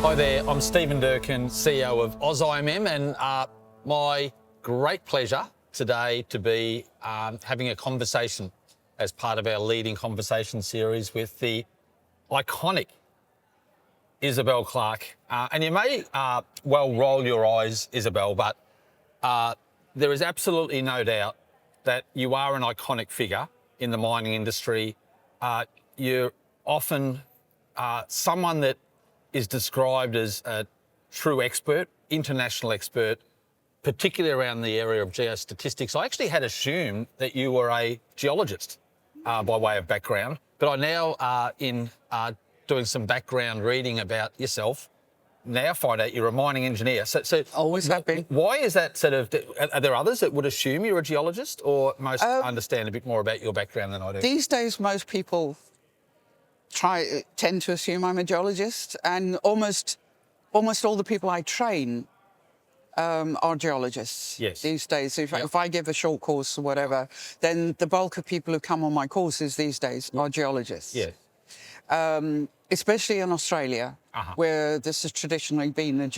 Hi there, I'm Stephen Durkin, CEO of AusIMM, and my great pleasure today to be having a conversation as part of our leading conversation series with the iconic Isobel Clark. And you may well roll your eyes, Isobel, but there is absolutely no doubt that you are an iconic figure in the mining industry. You're often someone that is described as a true expert, international expert, particularly around the area of geostatistics. I actually had assumed that you were a geologist by way of background, but I now, in doing some background reading about yourself, now find out you're a mining engineer. So always have been. Why is that sort of, are there others that would assume you're a geologist, or most understand a bit more about your background than I do? These days, most people tend to assume I'm a geologist, and almost all the people I train are geologists. Yes. These days, if I give a short course or whatever, then the bulk of people who come on my courses these days are geologists. Yes. Especially in Australia, where this has traditionally been a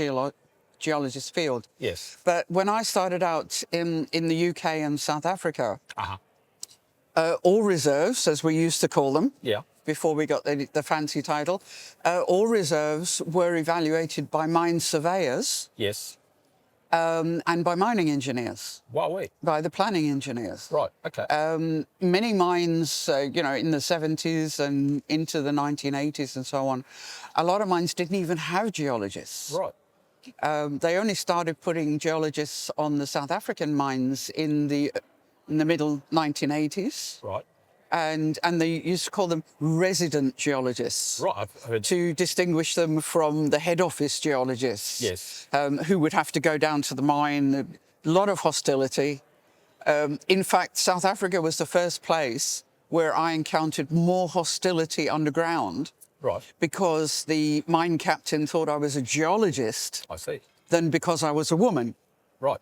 geologist field. Yes. But when I started out in the UK and South Africa, all reserves, as we used to call them, before we got the fancy title, all reserves were evaluated by mine surveyors. Yes. And by mining engineers. Wow. By the planning engineers. Right, okay. Many mines, in the 70s and into the 1980s and so on, a lot of mines didn't even have geologists. Right. They only started putting geologists on the South African mines in the middle 1980s. Right. And they used to call them resident geologists. Right, I've heard. To distinguish them from the head office geologists. Yes. Who would have to go down to the mine. A lot of hostility. In fact, South Africa was the first place where I encountered more hostility underground. Right. Because the mine captain thought I was a geologist. I see. Than because I was a woman. Right.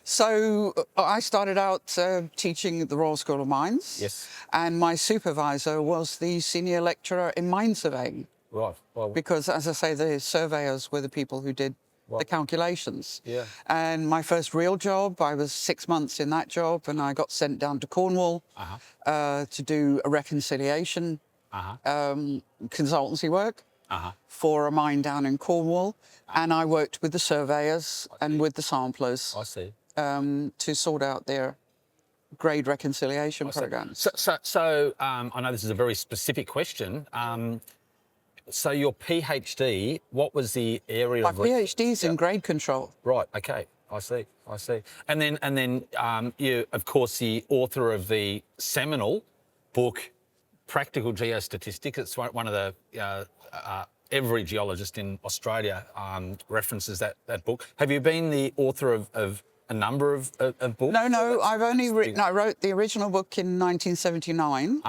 So I started out teaching at the Royal School of Mines. Yes. And my supervisor was the senior lecturer in mine surveying. Right. Because, as I say, the surveyors were the people who did the calculations. Yeah. And my first real job, I was 6 months in that job, and I got sent down to Cornwall to do a reconciliation consultancy work. For a mine down in Cornwall, and I worked with the surveyors and with the samplers. I see. To sort out their grade reconciliation programs. So I know this is a very specific question. So your PhD, what was the area of... My PhD's in grade control. Right, okay, I see. And then you're, of course, the author of the seminal book, Practical Geostatistics. It's one of the... every geologist in Australia references that book. Have you been the author of a number of books? No, I've only written... I wrote the original book in 1979,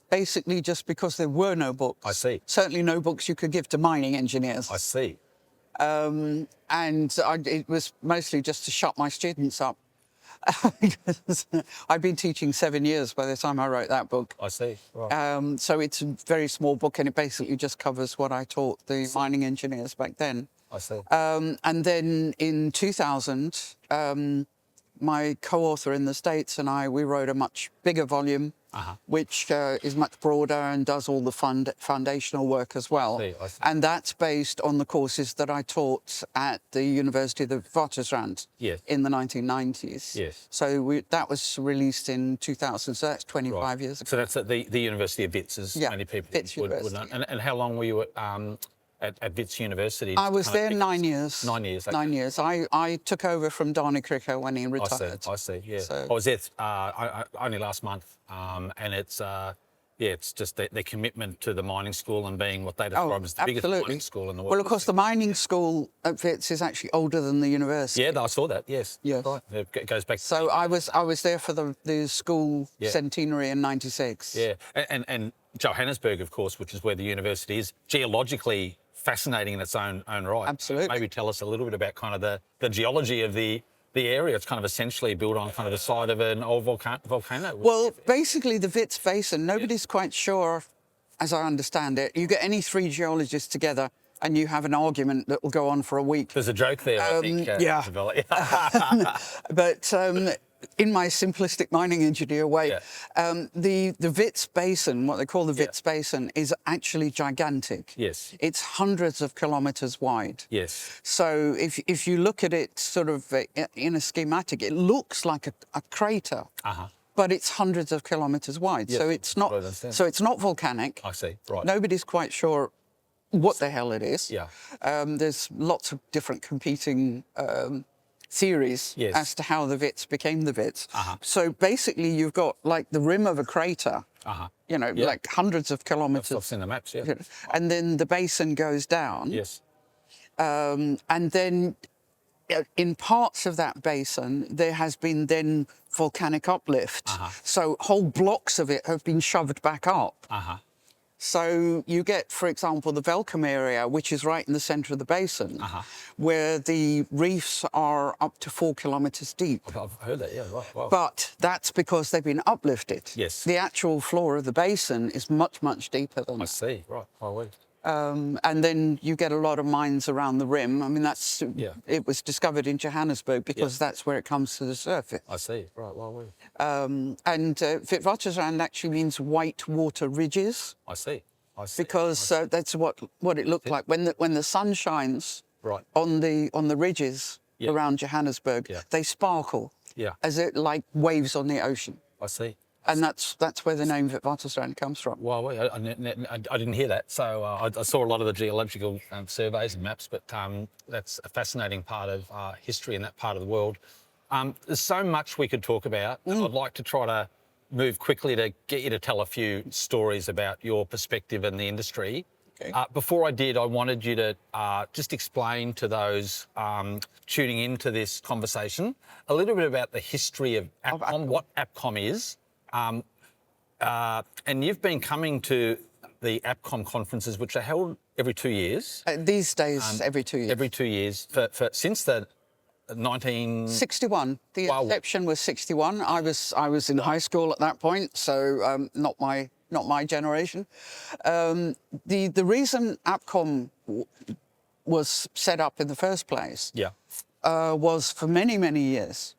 basically just because there were no books. I see. Certainly no books you could give to mining engineers. I see. It was mostly just to shut my students up. I'd been teaching 7 years by the time I wrote that book. I see. Right. So it's a very small book, and it basically just covers what I taught the mining engineers back then. I see. And then in 2000, my co-author in the States and we wrote a much bigger volume, which is much broader and does all the foundational work as well. I see. And that's based on the courses that I taught at the University of the Witwatersrand in the 1990s. Yes. So that was released in 2000, so that's 25 years ago. So that's at the University of Wits, as many people would know. And how long were you at Wits University? I was there 9 years. 9 years. Okay. 9 years. I took over from Donnie Cricker when he retired. I see. Yeah. So, I was there only last month, and it's it's just their commitment to the mining school and being what they describe as the biggest mining school in the world. Well, of course, the mining school at Wits is actually older than the university. Yeah, I saw that. Yes. Yes. Right. It goes back. So I was there for the school centenary in '96. Yeah, and Johannesburg, of course, which is where the university is, geologically fascinating in its own right. Absolutely. Maybe tell us a little bit about kind of the geology of the area. It's kind of essentially built on kind of the side of an old volcano. Well, basically the Wits Basin, nobody's quite sure as I understand it, you get any three geologists together and you have an argument that will go on for a week. There's a joke there, I think. Yeah. But in my simplistic mining engineer way, the Wits Basin, what they call the Wits Basin, is actually gigantic. Yes. It's hundreds of kilometres wide. Yes. So if you look at it sort of in a schematic, it looks like a crater. But it's hundreds of kilometres wide, yes, so it's not volcanic. I see. Right. Nobody's quite sure what the hell it is. Yeah. There's lots of different competing theories as to how the Wits became the Wits. So basically, you've got like the rim of a crater. You know, like hundreds of kilometres. I've seen the maps. And then the basin goes down. Yes. And then in parts of that basin, there has been then volcanic uplift. So whole blocks of it have been shoved back up. So you get, for example, the Velcom area, which is right in the centre of the basin, where the reefs are up to 4 kilometres deep. I've heard that, yeah, right. Wow. But that's because they've been uplifted. Yes. The actual floor of the basin is much, much deeper than that. I see, right. Oh, and then you get a lot of mines around the rim. I mean, it was discovered in Johannesburg because that's where it comes to the surface. I see, right, well, and Witwatersrand actually means white water ridges. I see. Because that's what it looked like when the sun shines on the ridges around Johannesburg. They sparkle as it like waves on the ocean. I see. And that's where the name Witwatersrand comes from. Well, I didn't hear that, so I saw a lot of the geological surveys and maps, but that's a fascinating part of history in that part of the world. There's so much we could talk about. I'd like to try to move quickly to get you to tell a few stories about your perspective in the industry. Okay. Before I did, I wanted you to just explain to those tuning into this conversation a little bit about the history of APCOM, what APCOM is. And you've been coming to the APCOM conferences, which are held every 2 years. These days, every 2 years. Every 2 years since the 61. The inception was 61. I was in high school at that point, so not my generation. The reason APCOM was set up in the first place was for many years.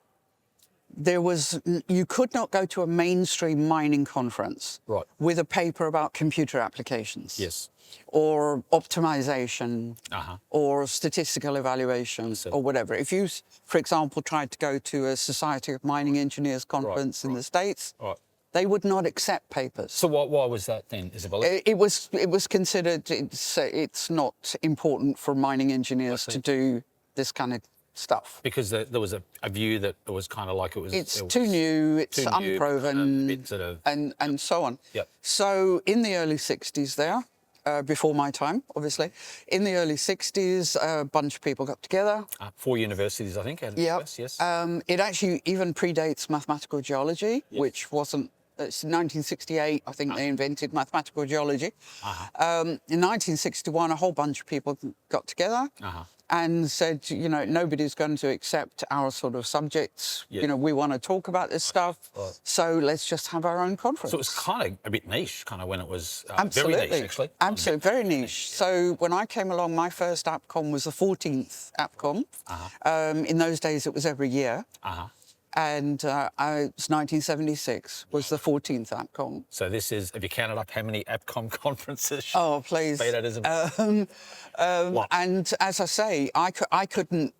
You could not go to a mainstream mining conference with a paper about computer applications. Yes. Or optimization, or statistical evaluation, or whatever. If you, for example, tried to go to a Society of Mining Engineers conference in the States, they would not accept papers. So why was that then, Isabel? It was considered it's not important for mining engineers to do this kind of stuff. Because there was a view that it was kind of like it's too new, it's unproven, and so on. Yep. So in the early 60s there, before my time, obviously, in the early 60s, a bunch of people got together. 4 universities, I think, out of the US, yes. It actually even predates mathematical geology, which wasn't... It's 1968, I think they invented mathematical geology. In 1961, a whole bunch of people got together and said, you know, nobody's going to accept our sort of subjects. You know, we want to talk about this stuff, so let's just have our own conference. So it was kind of a bit niche, kind of when it was Absolutely. Very niche, actually. Absolutely, very niche. So when I came along, my first APCOM was the 14th APCOM. In those days, it was every year. And it was 1976 was the 14th APCOM. So this is, have you counted up how many APCOM conferences? Oh, please. And as I say, I couldn't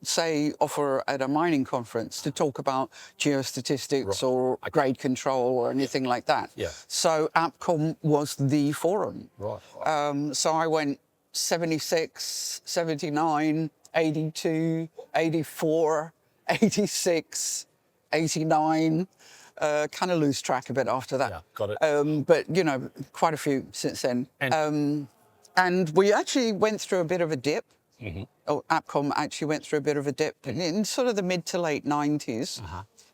offer at a mining conference to talk about geostatistics or grade control or anything like that. So APCOM was the forum. So I went 76, 79, 82, 84, 86, 89, kind of lose track a bit after that. Got it. But, you know, quite a few since then. And we actually went through a bit of a dip. APCOM actually went through a bit of a dip in sort of the mid to late 90s.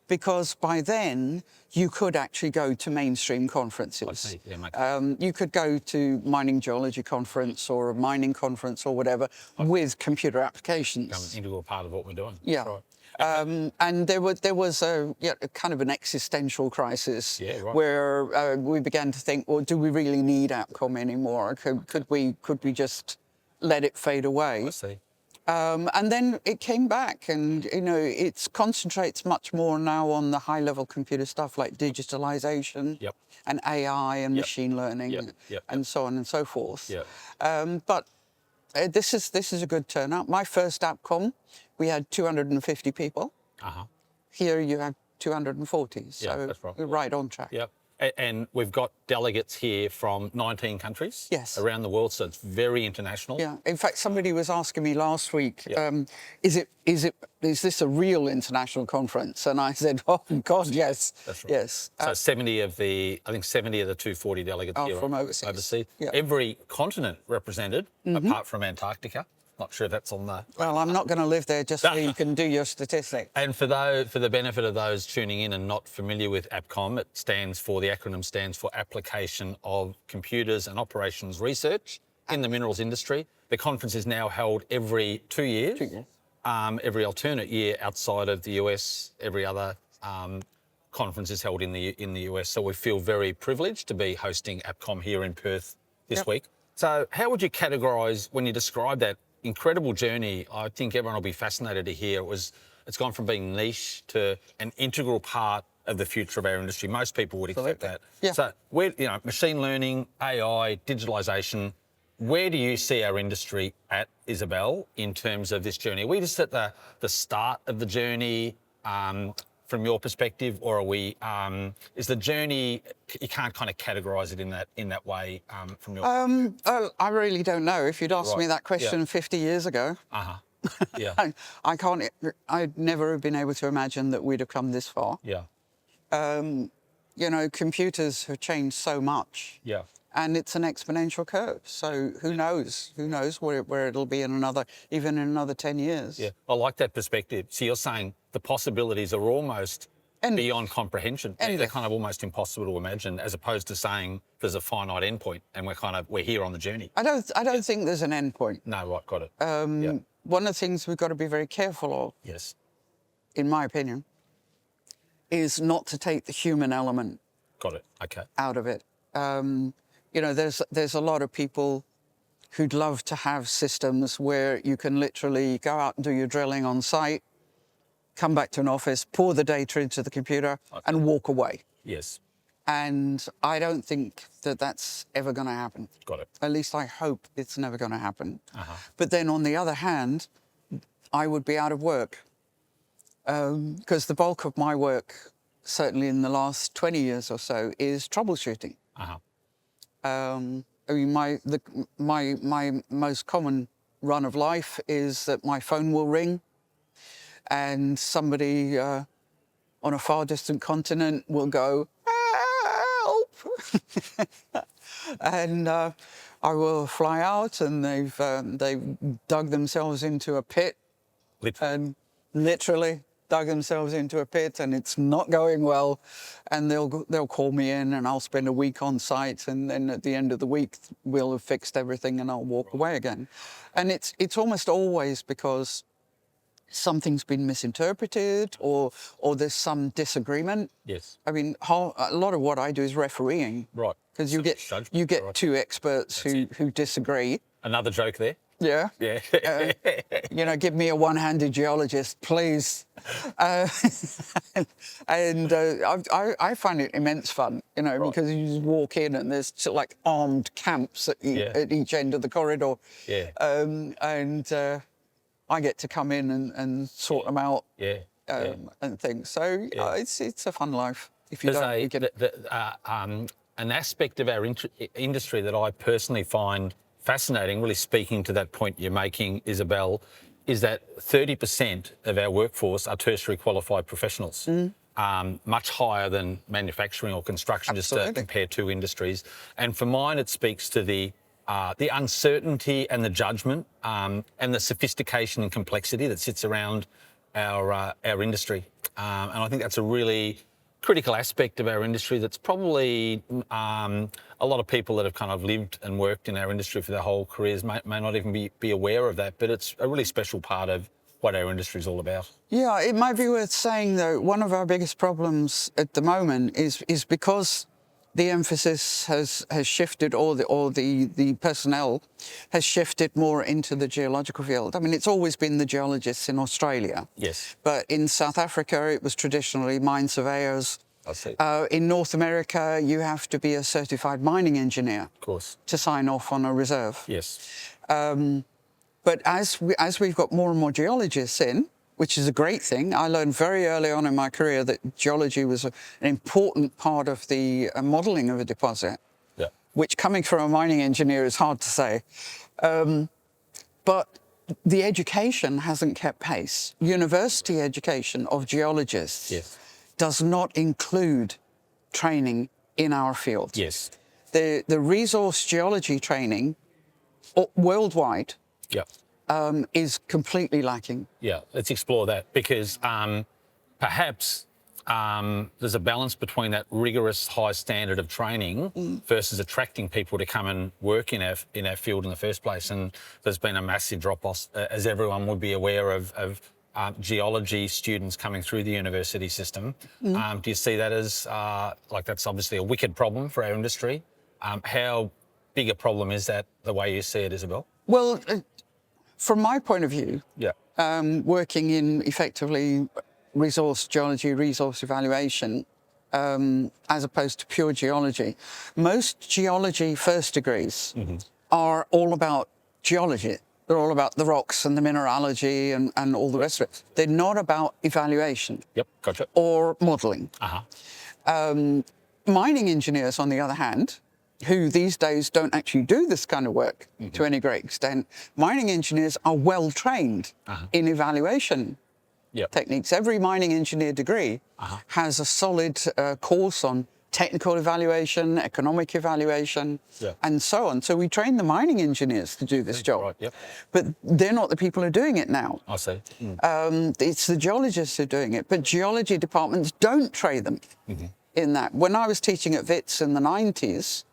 Because by then, you could actually go to mainstream conferences. I see. Yeah, you could go to mining geology conference or a mining conference or whatever with computer applications. Become an integral part of what we're doing. Yeah. Right. And there was a kind of an existential crisis right. where we began to think, well, do we really need APCOM anymore? Could we just let it fade away? I see. And then it came back, and it concentrates much more now on the high-level computer stuff like digitalization and AI and machine learning and so on and so forth. But this is a good turnout. My first APCOM, we had 250 people. Here you have 240, so that's right. we're right on track. And we've got delegates here from 19 countries around the world, so it's very international. In fact, somebody was asking me last week, is this a real international conference? And I said, oh God, yes. That's right. Yes. So 70 of the 240 delegates here from overseas. Every continent represented, apart from Antarctica. Not sure if that's on the... Well, I'm not going to live there just so you can do your statistics. And for the benefit of those tuning in and not familiar with APCOM, the acronym stands for Application of Computers and Operations Research in the Minerals Industry. The conference is now held every 2 years. 2 years. Every alternate year outside of the US, every other conference is held in the US. So we feel very privileged to be hosting APCOM here in Perth this week. So how would you categorise, when you describe that incredible journey, I think everyone will be fascinated to hear, it's gone from being niche to an integral part of the future of our industry. Most people would expect that. So machine learning, AI, digitalisation, where do you see our industry at, Isobel, in terms of this journey? Are we just at the start of the journey from your perspective, or are we? Is the journey, you can't kind of categorise it in that way from your? I really don't know. If you'd asked me that question 50 years ago, I can't. I'd never have been able to imagine that we'd have come this far. Computers have changed so much. And it's an exponential curve. So who knows? Who knows where it'll be in another 10 years? I like that perspective. So you're saying the possibilities are almost beyond comprehension. They're kind of almost impossible to imagine, as opposed to saying there's a finite endpoint and we're here on the journey. I don't think there's an endpoint. No, right, got it. One of the things we've got to be very careful of, in my opinion, is not to take the human element out of it. There's a lot of people who'd love to have systems where you can literally go out and do your drilling on site, come back to an office, pour the data into the computer and walk away. And I don't think that that's ever going to happen. Got it. At least I hope it's never going to happen. But then on the other hand, I would be out of work, because the bulk of my work, certainly in the last 20 years or so, is troubleshooting. My most common run of life is that my phone will ring and somebody on a far distant continent will go, help! And I will fly out, and they've dug themselves into a pit. And literally dug themselves into a pit, and it's not going well, and they'll call me in, and I'll spend a week on site, and then at the end of the week we'll have fixed everything and I'll walk away again. And it's almost always because something's been misinterpreted or there's some disagreement. I mean, a lot of what I do is refereeing. Because you get two experts who disagree. Another joke there. Give me a one-handed geologist, please. I find it immense fun, because you just walk in and there's sort of like armed camps at each end of the corridor. I get to come in and sort them out and things. So it's a fun life if you don't get it. An aspect of our industry that I personally find fascinating, really speaking to that point you're making, Isobel, is that 30% of our workforce are tertiary qualified professionals, much higher than manufacturing or construction, just to compare two industries. And for mine, it speaks to the uncertainty and the judgment and the sophistication and complexity that sits around our industry. And I think that's a really critical aspect of our industry that's probably a lot of people that have kind of lived and worked in our industry for their whole careers may not even be aware of that, but it's a really special part of what our industry is all about. Yeah, it might be worth saying, though, one of our biggest problems at the moment is because the emphasis has shifted, or the personnel has shifted more into the geological field. I mean, it's always been the geologists in Australia. Yes. But in South Africa, it was traditionally mine surveyors. I see. In North America, you have to be a certified mining engineer, Of course, to sign off on a reserve. yes. But as we've got more and more geologists in, which is a great thing. I learned very early on in my career that geology was an important part of the modelling of a deposit, Yeah. which, coming from a mining engineer, is hard to say. But the education hasn't kept pace. University education of geologists Yes. does not include training in our field. Yes. The resource geology training worldwide Yeah. is completely lacking. Yeah, let's explore that, because perhaps there's a balance between that rigorous high standard of training versus attracting people to come and work in our field in the first place. And there's been a massive drop-off, as everyone would be aware of geology students coming through the university system. Do you see that as, like, that's obviously a wicked problem for our industry? How big a problem is that, the way you see it, Isobel? Well, from my point of view, Yeah. working in effectively resource geology, resource evaluation, as opposed to pure geology, most geology first degrees are all about geology. They're all about the rocks and the mineralogy and all the rest of it. They're not about evaluation. Yep, gotcha. Or modelling. Uh-huh. Mining engineers, on the other hand, who these days don't actually do this kind of work to any great extent, mining engineers are well trained in evaluation techniques. Every mining engineer degree has a solid course on technical evaluation, economic evaluation, and so on. So we train the mining engineers to do this job. Right, yep. But they're not the people who are doing it now. I see. It's the geologists who are doing it. But geology departments don't train them in that. When I was teaching at WITS in the 90s,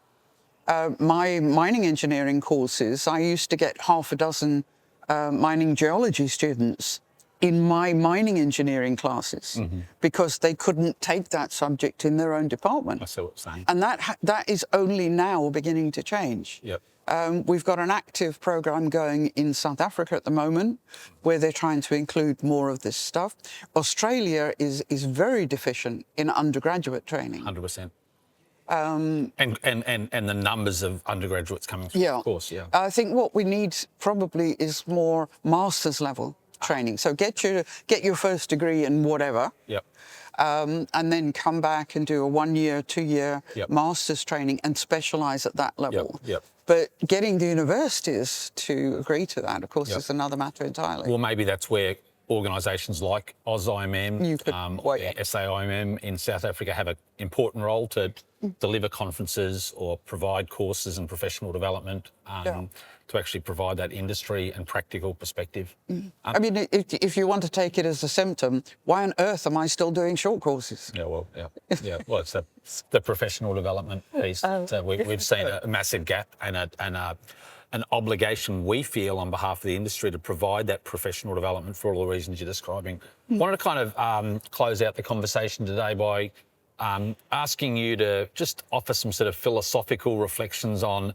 my mining engineering courses, I used to get half a dozen mining geology students in my mining engineering classes because they couldn't take that subject in their own department. I see what you're saying. And that is only now beginning to change. Yep. We've got an active program going in South Africa at the moment where they're trying to include more of this stuff. Australia is very deficient in undergraduate training. 100%. And the numbers of undergraduates coming through, of course, I think what we need probably is more master's level training. So get your first degree in whatever. Yep. And then come back and do a 1 year, 2 year master's training and specialise at that level. Yep. But getting the universities to agree to that, of course, is another matter entirely. Well, maybe that's where organisations like AusIMM, SAIMM in South Africa have an important role to deliver conferences or provide courses and professional development to actually provide that industry and practical perspective. I mean, if you want to take it as a symptom, why on earth am I still doing short courses? Well, it's the professional development piece. So we've seen a massive gap and an obligation we feel on behalf of the industry to provide that professional development for all the reasons you're describing. I wanted to kind of close out the conversation today by asking you to just offer some sort of philosophical reflections on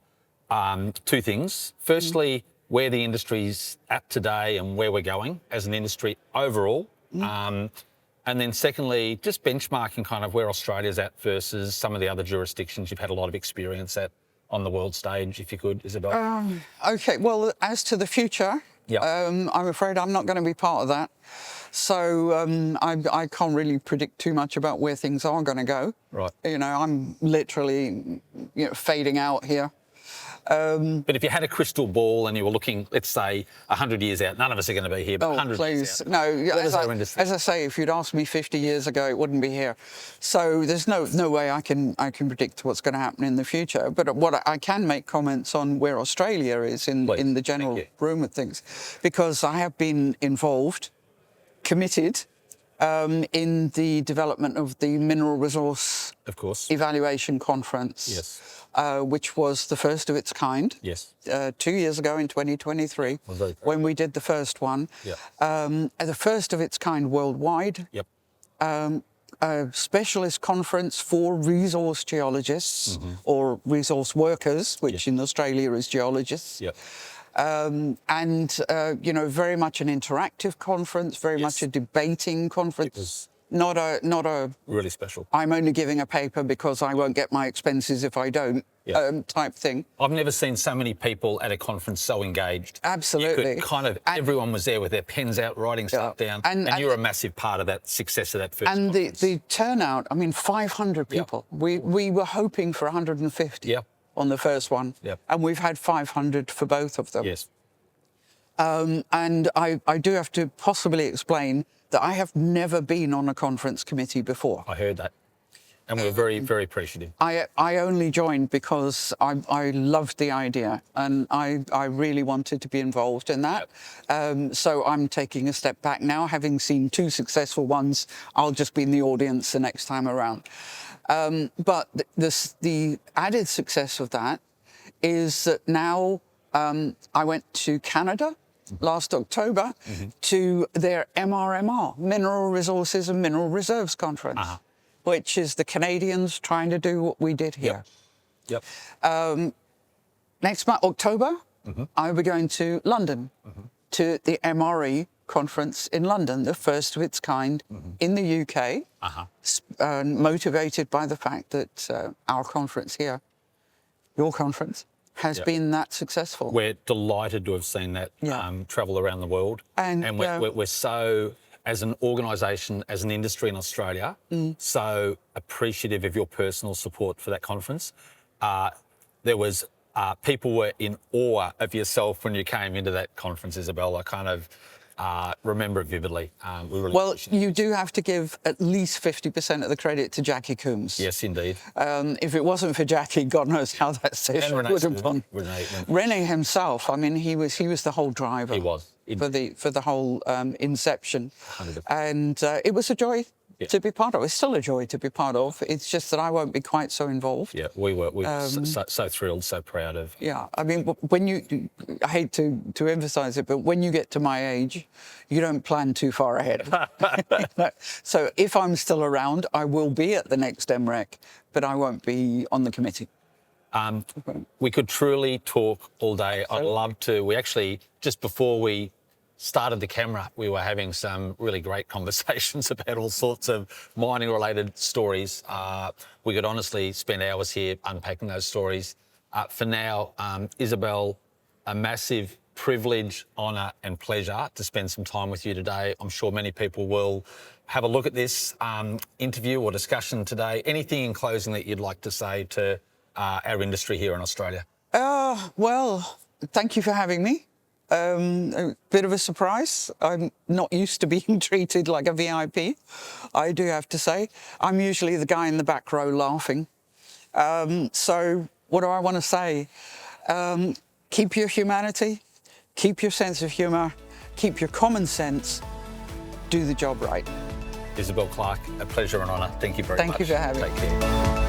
two things. Firstly, where the industry's at today and where we're going as an industry overall. And then secondly, just benchmarking kind of where Australia's at versus some of the other jurisdictions you've had a lot of experience at on the world stage, if you could, Isobel. OK, well, as to the future, I'm afraid I'm not going to be part of that. So I can't really predict too much about where things are going to go. Right. You know, I'm literally fading out here. But if you had a crystal ball and you were looking, let's say, 100 years out, none of us are going to be here, but 100 years out. No, as I say, if you'd asked me 50 years ago, it wouldn't be here. So there's no way I can predict what's going to happen in the future. But what I can make comments on where Australia is in the general room of things, because I have been involved, committed, in the development of the Mineral Resource of course. Evaluation Conference, Yes. which was the first of its kind. Yes. 2 years ago in 2023, when we did the first one. Yeah. The first of its kind worldwide. Yep. A specialist conference for resource geologists or resource workers, which in Australia is geologists. Yep. You know, very much an interactive conference, very much a debating conference. It was not a really special. I'm only giving a paper because I won't get my expenses if I don't type thing. I've never seen so many people at a conference so engaged. Absolutely. You could kind of, everyone was there with their pens out, writing stuff down. And you're a massive part of that success of that first conference. And the turnout, I mean, 500 people. Yep. We were hoping for 150 Yep. on the first one. Yep. And we've had 500 for both of them. Yes. And I do have to possibly explain that I have never been on a conference committee before. I heard that. And we're very, very appreciative. I only joined because I loved the idea and I really wanted to be involved in that. Yep. So I'm taking a step back now. Having seen 2 successful ones, I'll just be in the audience the next time around. But the added success of that is that now I went to Canada last October to their MRMR, Mineral Resources and Mineral Reserves Conference, which is the Canadians trying to do what we did here. Yep. Next month, October, I'll be going to London to the MRE conference in London, the first of its kind in the UK, motivated by the fact that our conference here, your conference, has been that successful. We're delighted to have seen that travel around the world. And we're so, as an organisation, as an industry in Australia, so appreciative of your personal support for that conference. There was, people were in awe of yourself when you came into that conference, Isobel. I kind of remember it vividly. We really well, you do have to give at least 50% of the credit to Jackie Coombs. Yes, indeed. If it wasn't for Jackie, God knows how that session would have gone. Rene himself, I mean, he was the whole driver. He was. For the whole inception. 100%. And it was a joy to be part of. It's still a joy to be part of. It's just that I won't be quite so involved. Yeah, we were so thrilled, so proud of. Yeah, I mean, when you, I hate to emphasise it, but when you get to my age, you don't plan too far ahead. So if I'm still around, I will be at the next MREC, but I won't be on the committee. We could truly talk all day. I'd love to. We actually, just before we started the camera, we were having some really great conversations about all sorts of mining-related stories. We could honestly spend hours here unpacking those stories. For now, Isobel, a massive privilege, honour and pleasure to spend some time with you today. I'm sure many people will have a look at this interview or discussion today. Anything in closing that you'd like to say to our industry here in Australia? Well, thank you for having me. A bit of a surprise. I'm not used to being treated like a VIP, I do have to say. I'm usually the guy in the back row laughing. So what do I want to say? Keep your humanity, keep your sense of humour, keep your common sense, do the job right. Isobel Clark, a pleasure and honour. Thank you very much. Thank you for having me. Take care.